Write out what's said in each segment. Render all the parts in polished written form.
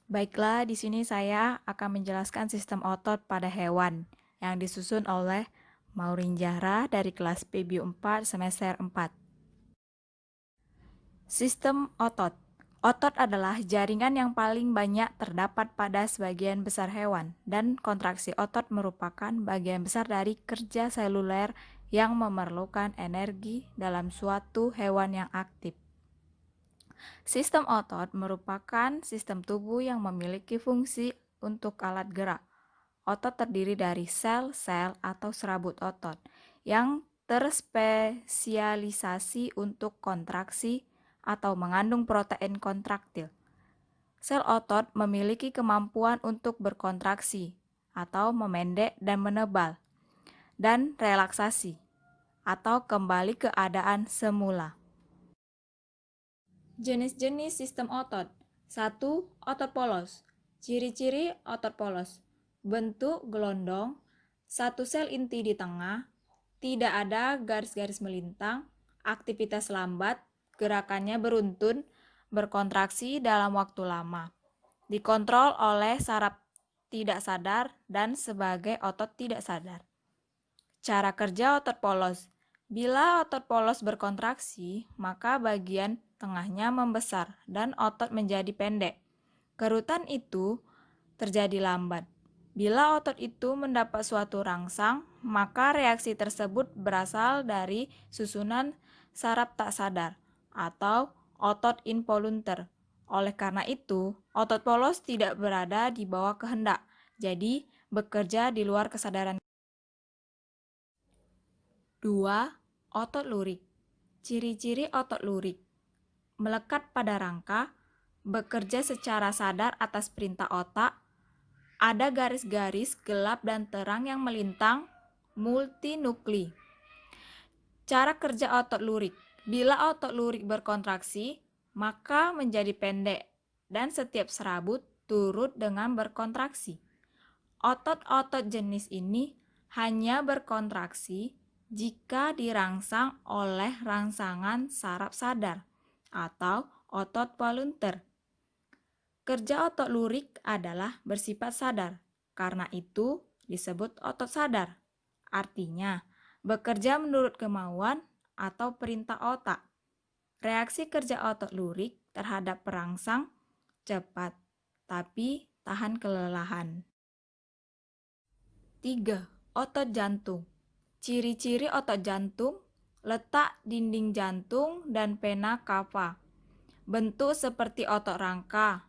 Baiklah, di sini saya akan menjelaskan sistem otot pada hewan yang disusun oleh Maureen Zahra dari kelas PBU 4 semester 4. Sistem otot. Otot adalah jaringan yang paling banyak terdapat pada sebagian besar hewan, dan kontraksi otot merupakan bagian besar dari kerja seluler yang memerlukan energi dalam suatu hewan yang aktif. Sistem otot merupakan sistem tubuh yang memiliki fungsi untuk alat gerak. Otot terdiri dari sel-sel atau serabut otot yang terspesialisasi untuk kontraksi atau mengandung protein kontraktil. Sel otot memiliki kemampuan untuk berkontraksi atau memendek dan menebal, dan relaksasi atau kembali ke keadaan semula. Jenis-jenis sistem otot. 1. Otot polos. Ciri-ciri otot polos. Bentuk gelondong, satu sel inti di tengah, tidak ada garis-garis melintang, aktivitas lambat, gerakannya beruntun, berkontraksi dalam waktu lama. Dikontrol oleh saraf tidak sadar dan sebagai otot tidak sadar. Cara kerja otot polos. Bila otot polos berkontraksi, maka bagian tengahnya membesar dan otot menjadi pendek. Kerutan itu terjadi lambat. Bila otot itu mendapat suatu rangsang, maka reaksi tersebut berasal dari susunan saraf tak sadar atau otot involunter. Oleh karena itu, otot polos tidak berada di bawah kehendak, jadi bekerja di luar kesadaran. 2. Otot lurik. Ciri-ciri otot lurik. Melekat pada rangka, bekerja secara sadar atas perintah otak, ada garis-garis gelap dan terang yang melintang, multinukli. Cara kerja otot lurik. Bila otot lurik berkontraksi, maka menjadi pendek dan setiap serabut turut dengan berkontraksi. Otot-otot jenis ini hanya berkontraksi jika dirangsang oleh rangsangan saraf sadar atau otot volunteer. Kerja otot lurik adalah bersifat sadar, karena itu disebut otot sadar. Artinya, bekerja menurut kemauan atau perintah otak. Reaksi kerja otot lurik terhadap perangsang cepat, tapi tahan kelelahan. 3. Otot jantung. Ciri-ciri otot jantung, letak dinding jantung dan vena cava. Bentuk seperti otot rangka,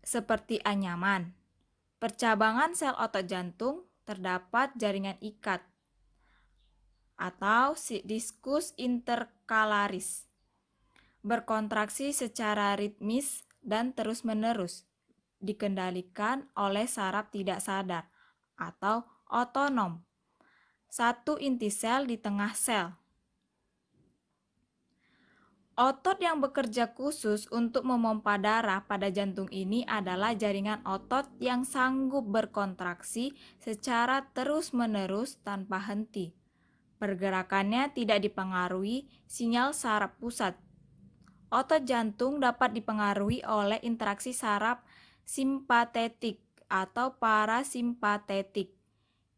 seperti anyaman. Percabangan sel otot jantung terdapat jaringan ikat atau diskus intercalaris. Berkontraksi secara ritmis dan terus-menerus, dikendalikan oleh saraf tidak sadar atau otonom. Satu inti sel di tengah sel. Otot yang bekerja khusus untuk memompa darah pada jantung ini adalah jaringan otot yang sanggup berkontraksi secara terus-menerus tanpa henti. Pergerakannya tidak dipengaruhi sinyal saraf pusat. Otot jantung dapat dipengaruhi oleh interaksi saraf simpatetik atau parasimpatetik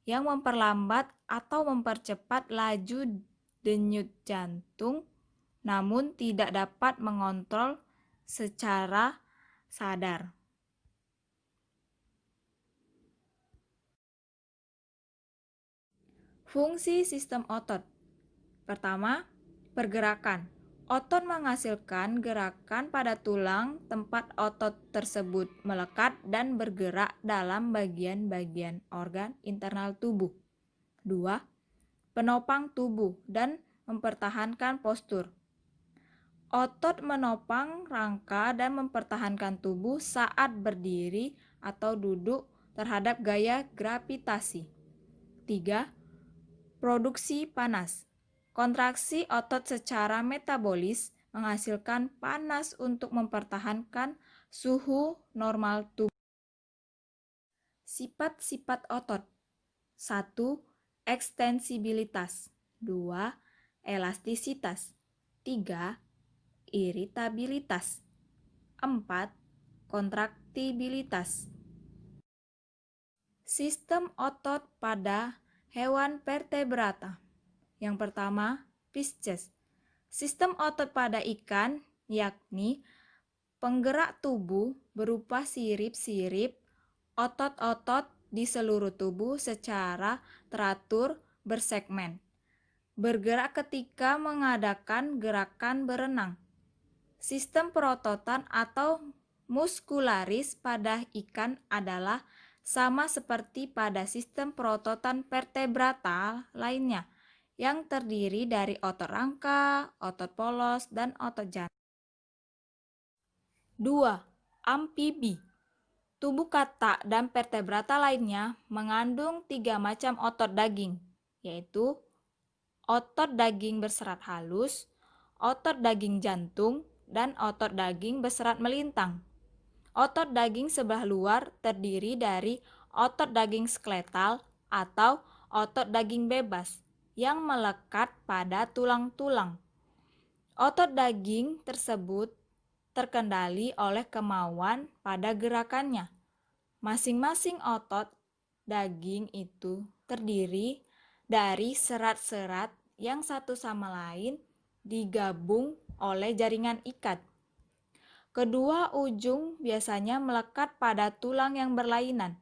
yang memperlambat atau mempercepat laju denyut jantung, namun tidak dapat mengontrol secara sadar. Fungsi sistem otot. Pertama, pergerakan. Otot menghasilkan gerakan pada tulang tempat otot tersebut melekat dan bergerak dalam bagian-bagian organ internal tubuh. 2. Penopang tubuh dan mempertahankan postur. Otot menopang rangka dan mempertahankan tubuh saat berdiri atau duduk terhadap gaya gravitasi. 3. Produksi panas. Kontraksi otot secara metabolis menghasilkan panas untuk mempertahankan suhu normal tubuh. Sifat-sifat otot. 1. Ekstensibilitas. 2. Elastisitas. 3. Iritabilitas. 4. kontraktibilitas. Sistem otot pada hewan vertebrata. Yang pertama, Pisces. Sistem otot pada ikan yakni penggerak tubuh berupa sirip-sirip otot-otot di seluruh tubuh secara teratur bersegmen. Bergerak ketika mengadakan gerakan berenang. Sistem perototan atau muskularis pada ikan adalah sama seperti pada sistem perototan vertebrata lainnya yang terdiri dari otot rangka, otot polos, dan otot jantung. 2. Amfibi. Tubuh katak dan vertebrata lainnya mengandung 3 macam otot daging, yaitu otot daging berserat halus, otot daging jantung, dan otot daging berserat melintang. Otot daging sebelah luar terdiri dari otot daging skeletal atau otot daging bebas yang melekat pada tulang-tulang. Otot daging tersebut terkendali oleh kemauan pada gerakannya. Masing-masing otot daging itu terdiri dari serat-serat yang satu sama lain digabung oleh jaringan ikat. Kedua ujung biasanya melekat pada tulang yang berlainan.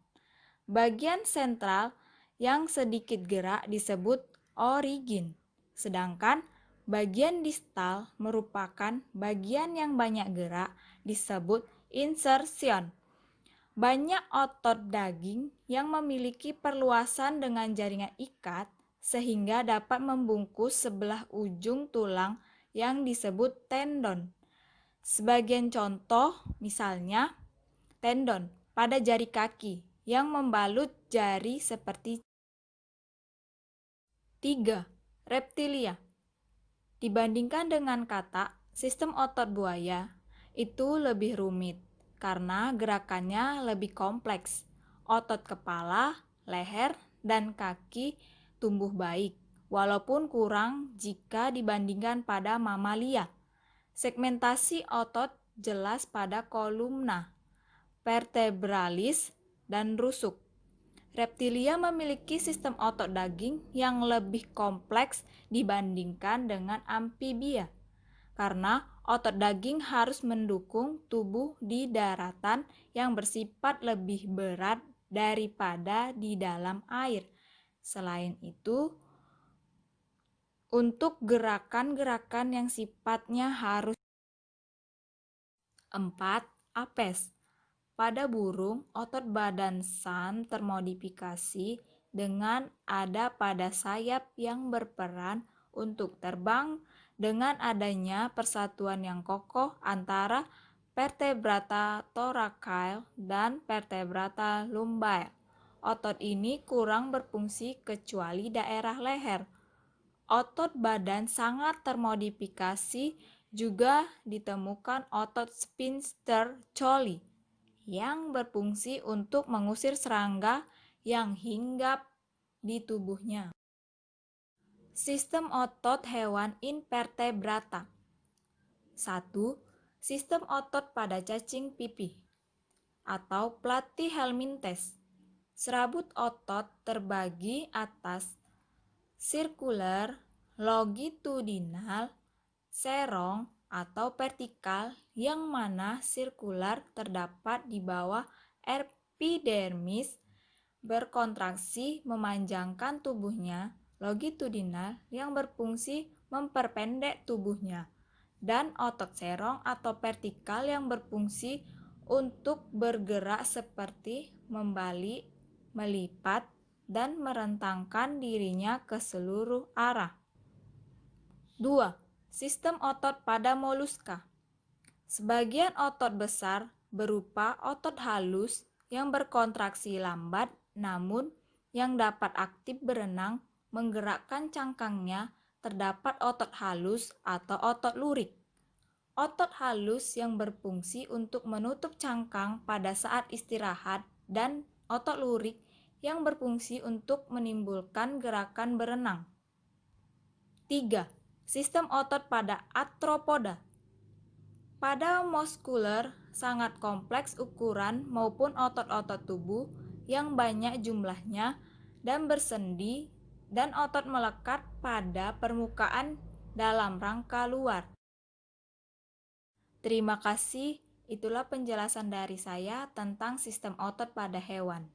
Bagian sentral yang sedikit gerak disebut origin, sedangkan bagian distal merupakan bagian yang banyak gerak disebut insertion. Banyak otot daging yang memiliki perluasan dengan jaringan ikat sehingga dapat membungkus sebelah ujung tulang yang disebut tendon. Sebagian contoh misalnya tendon pada jari kaki yang membalut jari seperti 3. Reptilia. Dibandingkan dengan katak, sistem otot buaya itu lebih rumit karena gerakannya lebih kompleks. Otot kepala, leher, dan kaki tumbuh baik, walaupun kurang jika dibandingkan pada mamalia. Segmentasi otot jelas pada kolumna, vertebralis, dan rusuk. Reptilia memiliki sistem otot daging yang lebih kompleks dibandingkan dengan amfibia, karena otot daging harus mendukung tubuh di daratan yang bersifat lebih berat daripada di dalam air. Selain itu, untuk gerakan-gerakan yang sifatnya harus 4. Apes. Pada burung, otot badan san termodifikasi dengan ada pada sayap yang berperan untuk terbang dengan adanya persatuan yang kokoh antara vertebrata thoracal dan vertebrata lumbar. Otot ini kurang berfungsi kecuali daerah leher. Otot badan sangat termodifikasi juga ditemukan otot sphincter Colli yang berfungsi untuk mengusir serangga yang hinggap di tubuhnya. Sistem otot hewan invertebrata. 1. Sistem otot pada cacing pipih atau platyhelminthes. Serabut otot terbagi atas sirkular, longitudinal, serong, atau vertikal, yang mana sirkular terdapat di bawah epidermis, berkontraksi memanjangkan tubuhnya, longitudinal yang berfungsi memperpendek tubuhnya, dan otot serong atau vertikal yang berfungsi untuk bergerak seperti membalik, melipat, dan merentangkan dirinya ke seluruh arah. 2. Sistem otot pada moluska. Sebagian otot besar berupa otot halus yang berkontraksi lambat namun yang dapat aktif berenang menggerakkan cangkangnya. Terdapat otot halus atau otot lurik. Otot halus yang berfungsi untuk menutup cangkang pada saat istirahat dan otot lurik yang berfungsi untuk menimbulkan gerakan berenang. 3. Sistem otot pada arthropoda. Pada muskuler, sangat kompleks ukuran maupun otot-otot tubuh yang banyak jumlahnya dan bersendi dan otot melekat pada permukaan dalam rangka luar. Terima kasih, itulah penjelasan dari saya tentang sistem otot pada hewan.